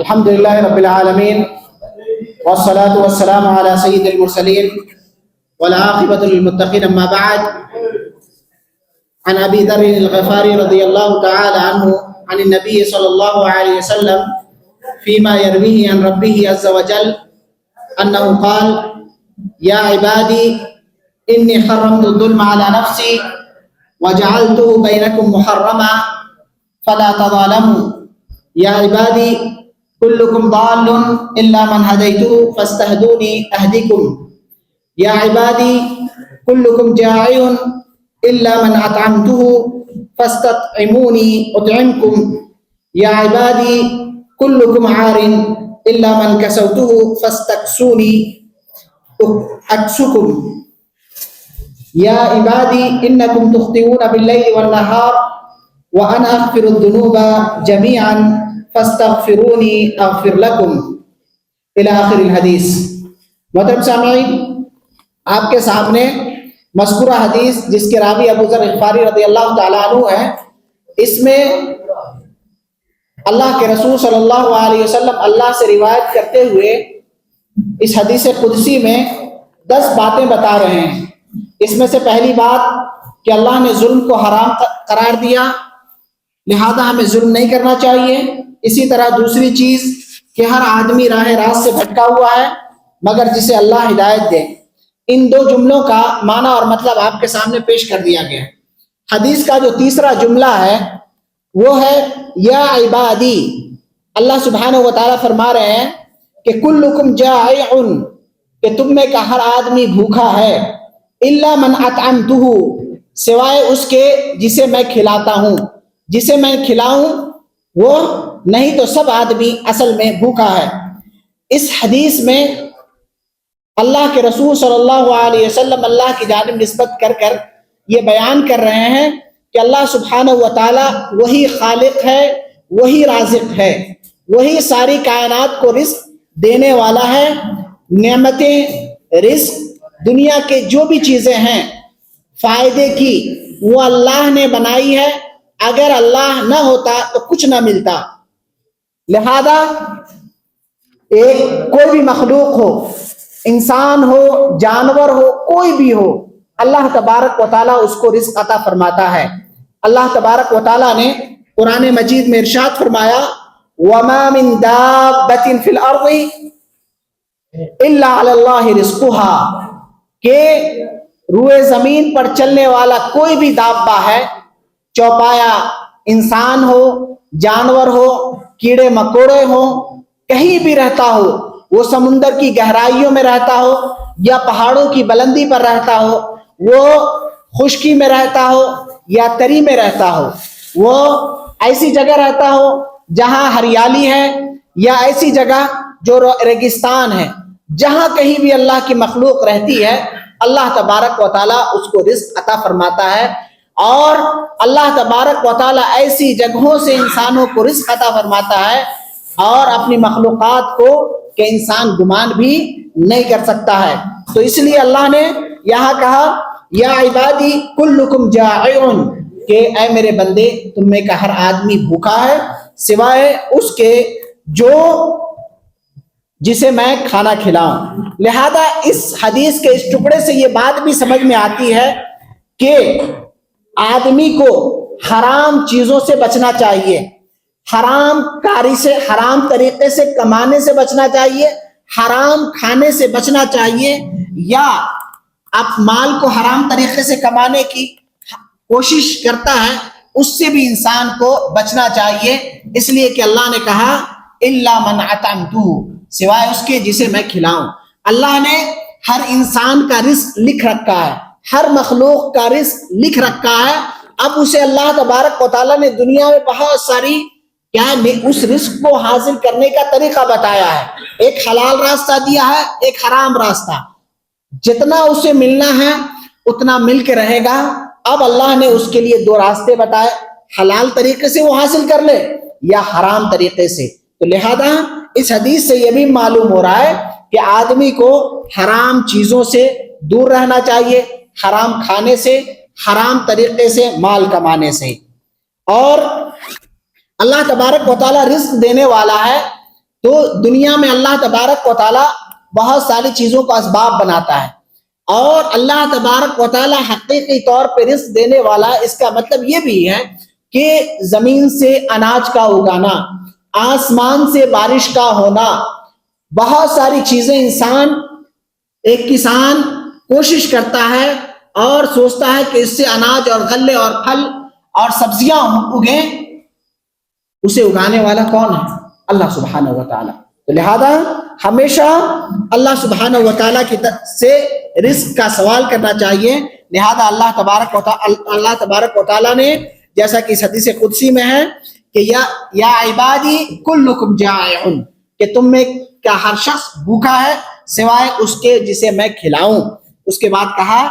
الحمد للہ رب العالمین والصلاة والسلام علی سید المرسلین والعاقبۃ للمتقین اما بعد عن ابی ذر الغفاری رضی اللہ تعالی عنہ عن النبی صلی اللہ علیہ وسلم فيما يرويه عن ربه عز وجل انه قال يا عبادي اني حرمت الظلم على نفسي وجعلته بينكم محرما فلا تظالموا يا عبادي كلكم ضال إلا من هديته فاستهدوني أهدكم يا عبادي كلكم جائع إلا من أطعمته فاستطعموني أطعمكم يا عبادي كلكم عار إلا من كسوته فاستكسوني أكسكم يا عبادي إنكم تخطئون بالليل والنهار وأنا أغفر الذنوب جميعا فاستغفرونی اغفر لکم الی آخر الحدیث۔ محترم سامعین، آپ کے سامنے مذکورہ حدیث جس کے راوی ابو ذر غفاری رضی اللہ تعالیٰ عنہ ہے، اس میں اللہ کے رسول صلی اللہ علیہ وسلم اللہ سے روایت کرتے ہوئے اس حدیث قدسی میں 10 باتیں بتا رہے ہیں۔ اس میں سے پہلی بات کہ اللہ نے ظلم کو حرام قرار دیا، لہذا ہمیں ظلم نہیں کرنا چاہیے۔ اسی طرح دوسری چیز کہ ہر آدمی راہ راست سے بھٹکا ہوا ہے مگر جسے اللہ ہدایت دے۔ ان 2 جملوں کا معنی اور مطلب آپ کے سامنے پیش کر دیا گیا۔ حدیث کا جو تیسرا جملہ ہے وہ ہے یا عبادی۔ اللہ سبحانہ و تعالیٰ فرما رہے ہیں کہ کلکم جائع، کہ تم میں کا ہر آدمی بھوکا ہے، الا من اطعمتہ، سوائے اس کے جسے میں کھلاتا ہوں، جسے میں کھلاؤں وہ نہیں تو سب آدمی اصل میں بھوکا ہے۔ اس حدیث میں اللہ کے رسول صلی اللہ علیہ وسلم اللہ کی جانب نسبت کر یہ بیان کر رہے ہیں کہ اللہ سبحانہ و تعالی وہی خالق ہے، وہی رازق ہے، وہی ساری کائنات کو رزق دینے والا ہے۔ نعمتیں، رزق، دنیا کے جو بھی چیزیں ہیں فائدے کی، وہ اللہ نے بنائی ہے۔ اگر اللہ نہ ہوتا تو کچھ نہ ملتا۔ لہذا کوئی بھی مخلوق ہو، انسان ہو، جانور ہو، کوئی بھی ہو، اللہ تبارک و تعالیٰ اس کو رزق عطا فرماتا ہے۔ اللہ تبارک و تعالیٰ نے قرآن مجید میں ارشاد فرمایا وَمَا مِن دَابَّةٍ فِي الْأَرْضِ إِلَّا عَلَى اللَّهِ رِزْقُهَا، کہ روئے زمین پر چلنے والا کوئی بھی دابہ ہے، چوپایا انسان ہو، جانور ہو، کیڑے مکوڑے ہو، کہیں بھی رہتا ہو، وہ سمندر کی گہرائیوں میں رہتا ہو یا پہاڑوں کی بلندی پر رہتا ہو، وہ خشکی میں رہتا ہو یا تری میں رہتا ہو، وہ ایسی جگہ رہتا ہو جہاں ہریالی ہے یا ایسی جگہ جو ریگستان ہے، جہاں کہیں بھی اللہ کی مخلوق رہتی ہے، اللہ تبارک و تعالیٰ اس کو رزق عطا فرماتا ہے۔ اور اللہ تبارک و تعالیٰ ایسی جگہوں سے انسانوں کو رزق عطا فرماتا ہے اور اپنی مخلوقات کو کہ انسان گمان بھی نہیں کر سکتا ہے۔ تو اس لیے اللہ نے یہاں کہا یا عبادی کلکم جائع، کہ اے میرے بندے تم میں کا ہر آدمی بھوکا ہے سوائے اس کے جو جسے میں کھانا کھلاؤں۔ لہذا اس حدیث کے اس ٹکڑے سے یہ بات بھی سمجھ میں آتی ہے کہ آدمی کو حرام چیزوں سے بچنا چاہیے، حرام کاری سے، حرام طریقے سے کمانے سے بچنا چاہیے، حرام کھانے سے بچنا چاہیے، یا آپ مال کو حرام طریقے سے کمانے کی کوشش کرتا ہے اس سے بھی انسان کو بچنا چاہیے۔ اس لیے کہ اللہ نے کہا الا من اطعمتہ، سوائے اس کے جسے میں کھلاؤں۔ اللہ نے ہر انسان کا رزق لکھ رکھا ہے، ہر مخلوق کا رزق لکھ رکھا ہے۔ اب اسے اللہ تبارک و تعالیٰ نے دنیا میں بہت ساری اس رزق کو حاصل کرنے کا طریقہ بتایا ہے۔ ایک حلال راستہ دیا ہے، ایک حرام راستہ، جتنا اسے ملنا ہے اتنا مل کے رہے گا۔ اب اللہ نے اس کے لیے 2 راستے بتائے، حلال طریقے سے وہ حاصل کر لے یا حرام طریقے سے۔ تو لہذا اس حدیث سے یہ بھی معلوم ہو رہا ہے کہ آدمی کو حرام چیزوں سے دور رہنا چاہیے، حرام کھانے سے، حرام طریقے سے مال کمانے سے۔ اور اللہ تبارک و تعالیٰ رزق دینے والا ہے تو دنیا میں اللہ تبارک و تعالی بہت ساری چیزوں کا اسباب بناتا ہے، اور اللہ تبارک و تعالی حقیقی طور پہ رزق دینے والا ہے۔ اس کا مطلب یہ بھی ہے کہ زمین سے اناج کا اگانا، آسمان سے بارش کا ہونا، بہت ساری چیزیں انسان، ایک کسان کوشش کرتا ہے اور سوچتا ہے کہ اس سے اناج اور غلے اور پھل اور سبزیاں اگیں، اسے اگانے والا کون ہے؟ اللہ سبحانہ و تعالی۔ تو لہذا ہمیشہ اللہ سبحانہ و تعالیٰ کی طرف سے رزق کا سوال کرنا چاہیے۔ لہذا اللہ تبارک و تعالیٰ نے جیسا کہ اس حدیث قدسی میں ہے کہ یا عبادی کلکم جائع، کہ تم میں کیا ہر شخص بھوکا ہے سوائے اس کے جسے میں کھلاؤں۔ اس کے بعد کہا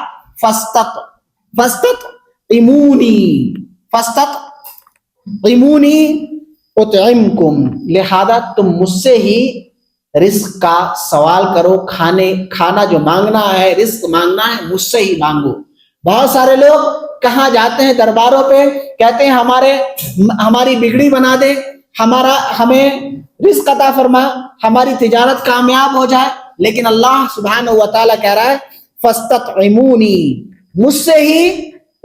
فاستطعمونی اطعمکم، لہذا تم مجھ سے ہی رزق کا سوال کرو، کھانا جو مانگنا ہے، رزق مانگنا ہے، مجھ سے ہی مانگو۔ بہت سارے لوگ کہاں جاتے ہیں درباروں پہ، کہتے ہیں ہماری بگڑی بنا دے، ہمیں رزق عطا فرما، ہماری تجارت کامیاب ہو جائے، لیکن اللہ سبحانہ و تعالیٰ کہہ رہا ہے فاستطعمونی، مجھ سے ہی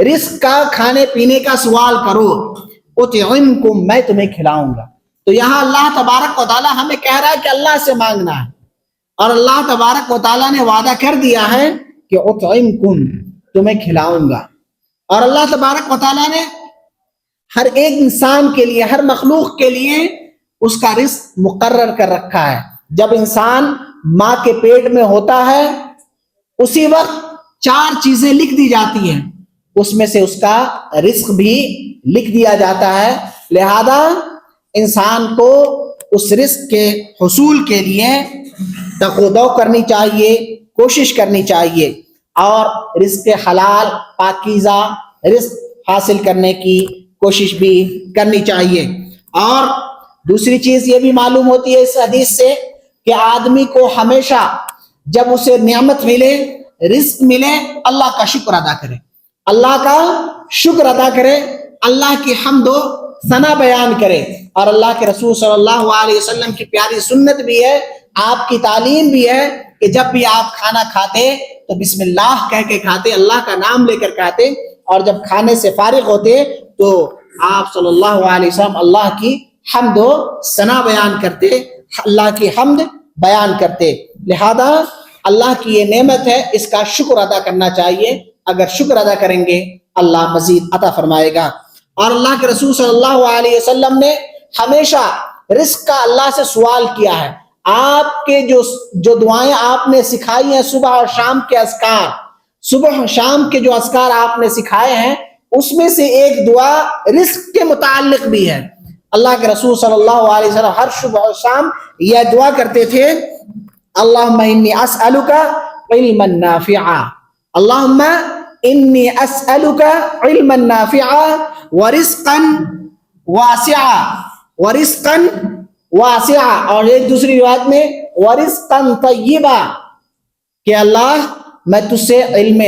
رزق کا، کھانے پینے کا سوال کرو، اطعمکم، میں تمہیں کھلاؤں گا۔ تو یہاں اللہ تبارک و تعالیٰ ہمیں کہہ رہا ہے کہ اللہ سے مانگنا ہے، اور اللہ تبارک و تعالیٰ نے وعدہ کر دیا ہے کہ اطعمکم، تمہیں کھلاؤں گا۔ اور اللہ تبارک و تعالیٰ نے ہر ایک انسان کے لیے، ہر مخلوق کے لیے اس کا رزق مقرر کر رکھا ہے۔ جب انسان ماں کے پیٹ میں ہوتا ہے اسی وقت 4 چیزیں لکھ دی جاتی ہیں، اس میں سے اس کا رزق بھی لکھ دیا جاتا ہے۔ لہذا انسان کو اس رزق کے حصول کے لیے تقوی کرنی چاہیے، کوشش کرنی چاہیے، اور رزق حلال پاکیزہ رزق حاصل کرنے کی کوشش بھی کرنی چاہیے۔ اور دوسری چیز یہ بھی معلوم ہوتی ہے اس حدیث سے کہ آدمی کو ہمیشہ جب اسے نعمت ملے، رزق ملے، اللہ کا شکر ادا کرے، اللہ کا شکر ادا کرے، اللہ کی حمد و ثنا بیان کرے۔ اور اللہ کے رسول صلی اللہ علیہ وسلم کی پیاری سنت بھی ہے، آپ کی تعلیم بھی ہے کہ جب بھی آپ کھانا کھاتے تو بسم اللہ کہہ کے کھاتے، اللہ کا نام لے کر کھاتے، اور جب کھانے سے فارغ ہوتے تو آپ صلی اللہ علیہ وسلم اللہ کی حمد و ثنا بیان کرتے، اللہ کی حمد بیان کرتے۔ لہذا اللہ کی یہ نعمت ہے، اس کا شکر ادا کرنا چاہیے۔ اگر شکر ادا کریں گے اللہ مزید عطا فرمائے گا۔ اور اللہ کے رسول صلی اللہ علیہ وسلم نے ہمیشہ رزق کا اللہ سے سوال کیا ہے۔ آپ کے جو دعائیں آپ نے سکھائی ہیں، صبح اور شام کے اذکار، صبح اور شام کے جو اذکار آپ نے سکھائے ہیں، اس میں سے ایک دعا رزق کے متعلق بھی ہے۔ اللہ کے رسول صلی اللہ علیہ وسلم ہر صبح اور شام یہ دعا کرتے تھے، اللہم انی اسألک علما نافعا، اللہم انی اسألک علما نافعا ورزقا واسعا، ورزقا واسعا، اور ایک دوسری روایت میں ورزقا طیبا، کہ اللہ میں تجھ سے علم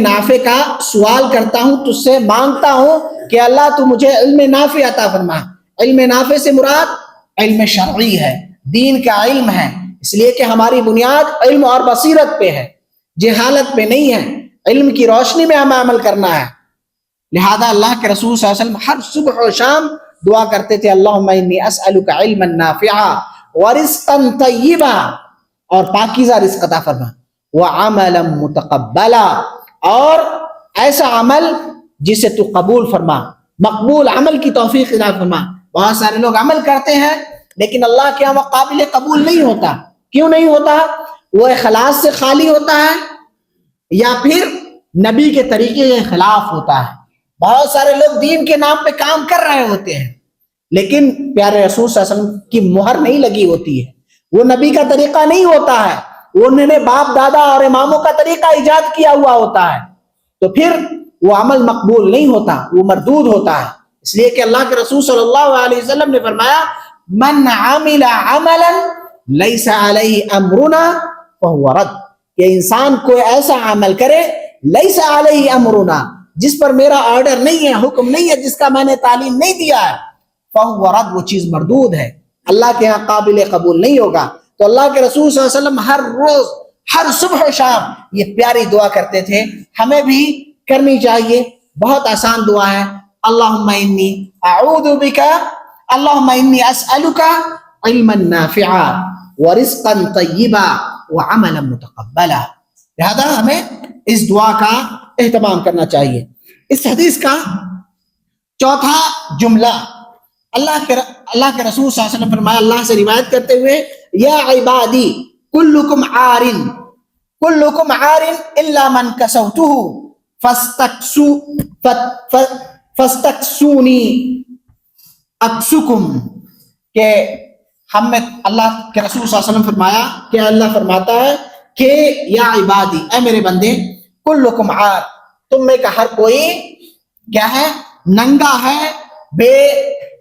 نافع کا سوال کرتا ہوں، تجھ سے مانگتا ہوں کہ اللہ تو مجھے علم نافع عطا فرما۔ علم نافع سے مراد علم شرعی ہے، دین کا علم ہے، اس لیے کہ ہماری بنیاد علم اور بصیرت پہ ہے، جہالت پہ نہیں ہے، علم کی روشنی میں ہمیں عمل کرنا ہے۔ لہذا اللہ کے رسول صلی اللہ علیہ وسلم ہر صبح و شام دعا کرتے تھے، اللہم انی اسألک علما نافعا ورزقا طیبا، اور پاکیزہ رزق عطا فرما، وعملا متقبلا، اور ایسا عمل جسے تو قبول فرما، مقبول عمل کی توفیق عطا فرما۔ بہت سارے لوگ عمل کرتے ہیں لیکن اللہ کے یہاں وہ قابل قبول نہیں ہوتا۔ کیوں نہیں ہوتا؟ وہ اخلاص سے خالی ہوتا ہے، یا پھر نبی کے طریقے کے خلاف ہوتا ہے۔ بہت سارے لوگ دین کے نام پہ کام کر رہے ہوتے ہیں لیکن پیارے رسول صلی اللہ علیہ وسلم کی مہر نہیں لگی ہوتی ہے، وہ نبی کا طریقہ نہیں ہوتا ہے، وہ انہوں نے باپ دادا اور اماموں کا طریقہ ایجاد کیا ہوا ہوتا ہے، تو پھر وہ عمل مقبول نہیں ہوتا، وہ مردود ہوتا ہے۔ اس لیے کہ اللہ کے رسول صلی اللہ علیہ وسلم نے فرمایا، من عمل عملا لیس علیہ امرنا فہو رد، کہ انسان کوئی ایسا عمل کرے لیس علیہ امرنا، جس پر میرا آرڈر نہیں ہے، حکم نہیں ہے، جس کا میں نے تعلیم نہیں دیا ہے، فہو رد، وہ چیز مردود ہے۔ اللہ کے ہاں قابل قبول نہیں ہوگا. تو اللہ کے رسول صلی اللہ علیہ وسلم ہر روز ہر صبح و شام یہ پیاری دعا کرتے تھے, ہمیں بھی کرنی چاہیے. بہت آسان دعا ہے. اللہم انی اعوذ بک, اللہم انی اسألک علما نافعا ورزقا طیبا وعملا متقبلا. لہذا ہمیں اس دعا کا اہتمام کرنا چاہیے. اس حدیث کا چوتھا جملہ, اللہ کے رسول صلی اللہ علیہ وسلم فرمایا, اللہ سے روایت کرتے ہوئے, یا عبادی کلکم عار کلکم عار الا من کسوتہ فاستکسونی اکسکم. کہ ہم میں اللہ کے رسول صلی اللہ علیہ وسلم فرمایا کہ اللہ فرماتا ہے کہ یا عبادی, اے میرے بندے, کلکم عار, تم میں کا ہر کوئی کیا ہے, ننگا ہے, بے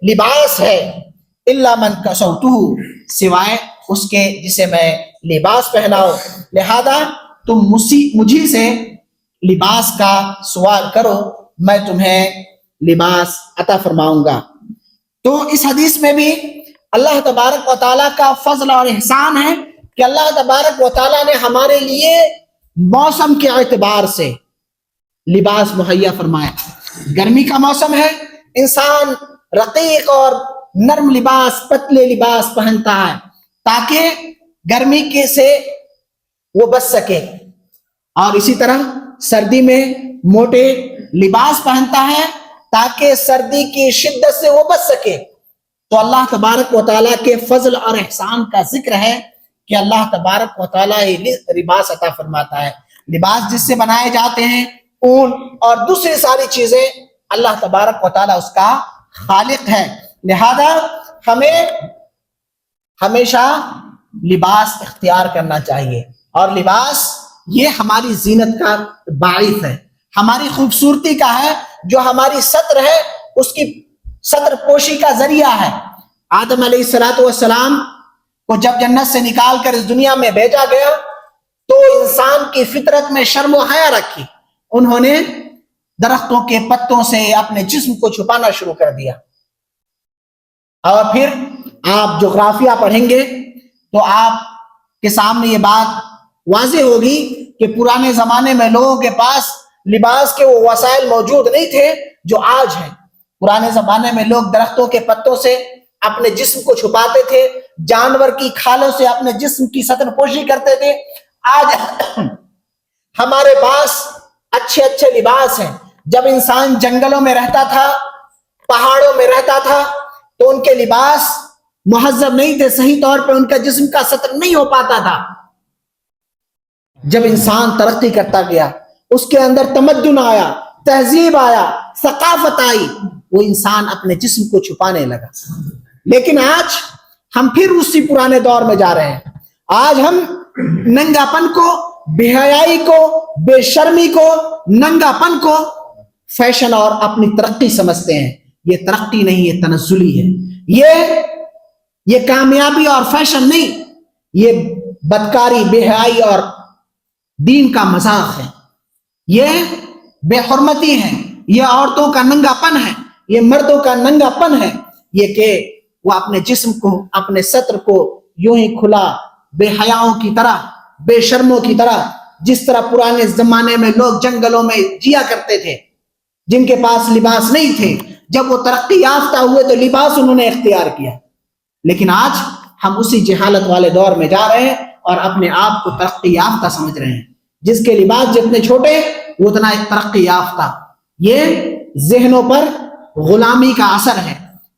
لباس ہے, الا من کسوتہ, سوائے اس کے جسے میں لباس پہناؤ. لہذا تم مجھی سے لباس کا سوال کرو, میں تمہیں لباس عطا فرماؤں گا. تو اس حدیث میں بھی اللہ تبارک و تعالیٰ کا فضل اور احسان ہے کہ اللہ تبارک و تعالیٰ نے ہمارے لیے موسم کے اعتبار سے لباس مہیا فرمایا. گرمی کا موسم ہے, انسان رقیق اور نرم لباس, پتلے لباس پہنتا ہے تاکہ گرمی کے سے وہ بچ سکے, اور اسی طرح سردی میں موٹے لباس پہنتا ہے تاکہ سردی کی شدت سے وہ بچ سکے. تو اللہ تبارک و تعالیٰ کے فضل اور احسان کا ذکر ہے کہ اللہ تبارک و تعالیٰ لباس عطا فرماتا ہے. لباس جس سے بنائے جاتے ہیں, اون اور دوسری ساری چیزیں, اللہ تبارک و تعالیٰ اس کا خالق ہے. لہذا ہمیں ہمیشہ لباس اختیار کرنا چاہیے, اور لباس یہ ہماری زینت کا باعث ہے, ہماری خوبصورتی کا ہے, جو ہماری سطر ہے اس کی سطر پوشی کا ذریعہ ہے. آدم علیہ السلام کو جب جنت سے نکال کر اس دنیا میں بھیجا گیا تو انسان کی فطرت میں شرم و حیا رکھی. انہوں نے درختوں کے پتوں سے اپنے جسم کو چھپانا شروع کر دیا. اور پھر آپ جغرافیہ پڑھیں گے تو آپ کے سامنے یہ بات واضح ہوگی کہ پرانے زمانے میں لوگوں کے پاس لباس کے وہ وسائل موجود نہیں تھے جو آج ہیں. پرانے زمانے میں لوگ درختوں کے پتوں سے اپنے جسم کو چھپاتے تھے, جانور کی کھالوں سے اپنے جسم کی سطر پوشی کرتے تھے. آج ہمارے پاس اچھے اچھے لباس ہیں. جب انسان جنگلوں میں رہتا تھا, پہاڑوں میں رہتا تھا, تو ان کے لباس مہذب نہیں تھے, صحیح طور پہ ان کا جسم کا سطر نہیں ہو پاتا تھا. جب انسان ترقی کرتا گیا, اس کے اندر تمدن آیا, تہذیب آیا, ثقافت آئی, وہ انسان اپنے جسم کو چھپانے لگا. لیکن آج ہم پھر اسی پرانے دور میں جا رہے ہیں. آج ہم ننگا پن کو, بے حیائی کو, بے شرمی کو, ننگا پن کو فیشن اور اپنی ترقی سمجھتے ہیں. یہ ترقی نہیں, یہ تنزلی ہے. یہ کامیابی اور فیشن نہیں, یہ بدکاری, بے حیائی اور دین کا مذاق ہے. یہ بے حرمتی ہے, یہ عورتوں کا ننگا پن ہے, یہ مردوں کا ننگا پن ہے. یہ کہ وہ اپنے جسم کو, اپنے سطر کو یوں ہی کھلا, بے حیاؤں کی طرح, بے شرموں کی طرح, جس طرح پرانے زمانے میں لوگ جنگلوں میں جیا کرتے تھے جن کے پاس لباس نہیں تھے. جب وہ ترقی یافتہ ہوئے تو لباس انہوں نے اختیار کیا. لیکن آج ہم اسی جہالت والے دور میں جا رہے ہیں اور اپنے آپ کو ترقی یافتہ سمجھ رہے ہیں. جس کے لباس جتنے چھوٹے وہ اتنا ترقی یافتہ. یہ ذہنوں پر غلامی کا اثر ہے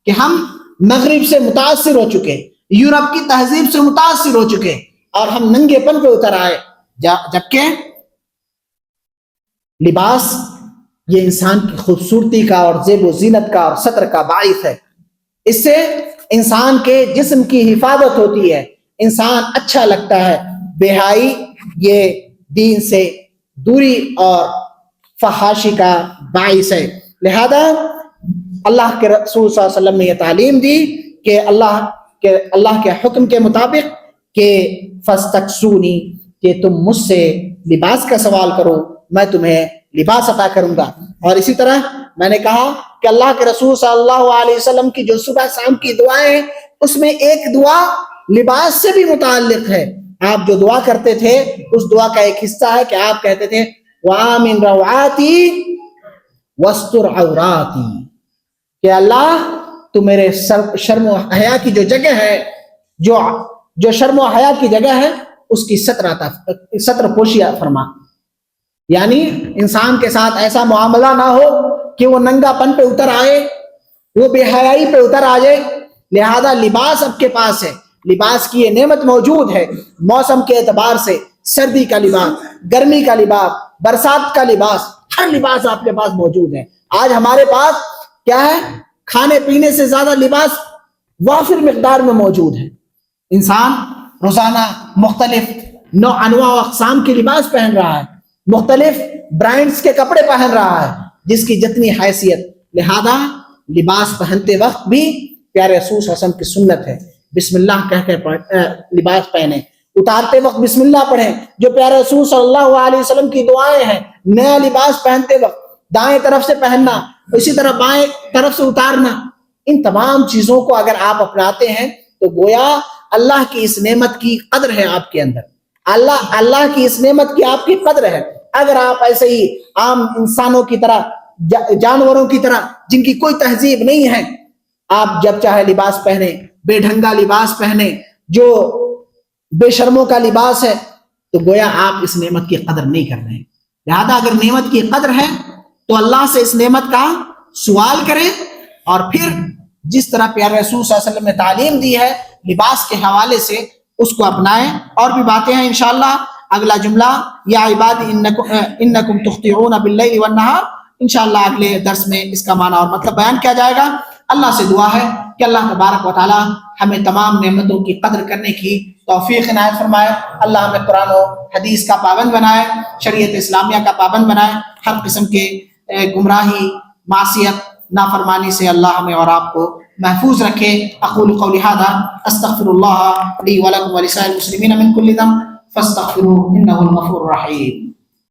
کہ ہم مغرب سے متاثر ہو چکے, یورپ کی تہذیب سے متاثر ہو چکے, اور ہم ننگے پن پہ اتر آئے. جبکہ لباس یہ انسان کی خوبصورتی کا اور زیب و زینت کا اور سطر کا باعث ہے. اس سے انسان کے جسم کی حفاظت ہوتی ہے, انسان اچھا لگتا ہے. بے حیائی یہ دین سے دوری اور فحاشی کا باعث ہے. لہذا اللہ کے رسول صلی اللہ علیہ وسلم نے یہ تعلیم دی کہ اللہ کے حکم کے مطابق کہ فاستکسونی, کہ تم مجھ سے لباس کا سوال کرو, میں تمہیں لباس عطا کروں گا. اور اسی طرح میں نے کہا کہ اللہ کے رسول صلی اللہ علیہ وسلم کی جو صبح شام کی دعائیں ہیں اس میں ایک دعا لباس سے بھی متعلق ہے. آپ جو دعا کرتے تھے اس دعا کا ایک حصہ ہے کہ آپ کہتے تھے وَآمِن روعاتی وَاسْتُرْ عَوْرَاتِي، کہ اللہ تو میرے شرم و حیا کی جو جگہ ہے، جو شرم و حیا کی جگہ ہے اس کی ستر پوشی فرما. یعنی انسان کے ساتھ ایسا معاملہ نہ ہو کہ وہ ننگا پن پہ اتر آئے، وہ بے حیائی پہ اتر آ جائے. لہذا لباس اب کے پاس ہے، لباس کی یہ نعمت موجود ہے. موسم کے اعتبار سے سردی کا لباس، گرمی کا لباس، برسات کا لباس، ہر لباس آپ کے پاس موجود ہے. آج ہمارے پاس کیا ہے؟ کھانے پینے سے زیادہ لباس وافر مقدار میں موجود ہے. انسان روزانہ مختلف انواع و اقسام کے لباس پہن رہا ہے، مختلف برانڈز کے کپڑے پہن رہا ہے، جس کی جتنی حیثیت. لہذا لباس پہنتے وقت بھی پیارے رسول صلی اللہ علیہ وسلم کی سنت ہے بسم اللہ کہہ کے لباس پہنے. اتارتے وقت بسم اللہ پڑھیں، جو پیارے رسول صلی اللہ علیہ وسلم کی دعائیں ہیں. نیا لباس پہنتے وقت دائیں طرف سے پہننا، اسی طرح بائیں طرف سے اتارنا. ان تمام چیزوں کو اگر آپ اپناتے ہیں تو گویا اللہ کی اس نعمت کی قدر ہے آپ کے اندر، اللہ کی اس نعمت کی آپ کی قدر ہے. اگر آپ ایسے ہی عام انسانوں کی طرح، جانوروں کی طرح جن کی کوئی تہذیب نہیں ہے، آپ جب چاہے لباس پہنے، بے ڈھنگا لباس پہنے، جو بے شرموں کا لباس ہے، تو گویا آپ اس نعمت کی قدر نہیں کر رہے ہیں. لہذا اگر نعمت کی قدر ہے تو اللہ سے اس نعمت کا سوال کریں، اور پھر جس طرح پیارے رسول صلی اللہ علیہ وسلم نے تعلیم دی ہے لباس کے حوالے سے اس کو اپنائیں. اور بھی باتیں ہیں انشاءاللہ. اگلا جملہ یا عبادی انکم تخطئون باللیل والنہار، انشاءاللہ اگلے درس میں اس کا معنی اور مطلب بیان کیا جائے گا. اللہ سے دعا ہے کہ اللہ تبارک و تعالی ہمیں تمام نعمتوں کی قدر کرنے کی توفیق عنایت فرمائے. اللہ ہمیں قرآن و حدیث کا پابند بنائے، شریعت اسلامیہ کا پابند بنائے. ہر قسم کے گمراہی، معصیت، نافرمانی سے اللہ ہمیں اور آپ کو محفوظ رکھے. اقول قولی ھذا استغفر اللہ لی ولکم ولسائر المسلمین من کل ذنب فاستغفروہ انہ الغفور الرحیم.